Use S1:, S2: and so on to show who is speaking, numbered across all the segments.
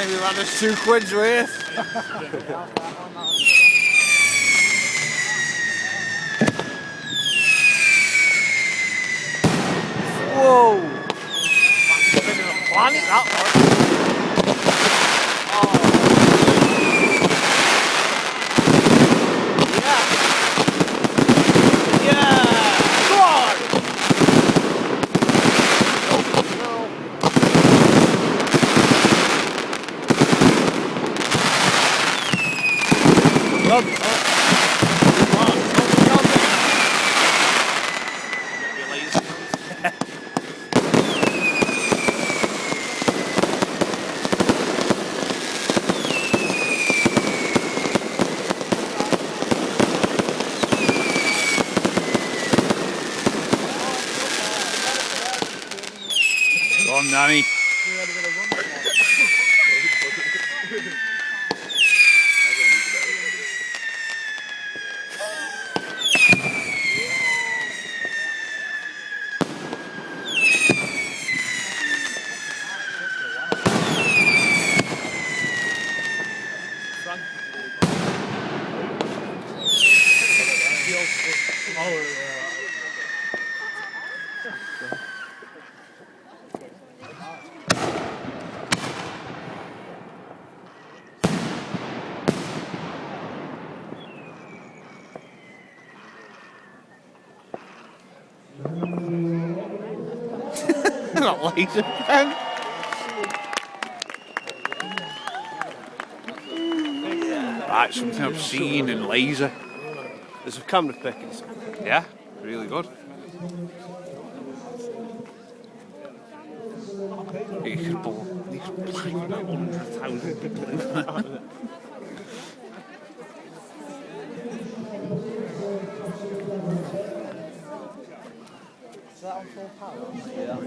S1: think we've had us £2 worth. Whoa! That's bigger than a planet, that one. Oh. Yeah. Yeah. Go on! Love it. Go on, Nanny. Not laser pen. Right, something obscene and laser.
S2: There's some camera pickers.
S1: Yeah, really good. You could pull these like about 100,000 people in there.
S3: Is that on full power? Yeah.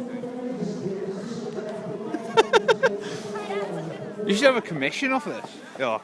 S1: You should have a commission off this. Yeah.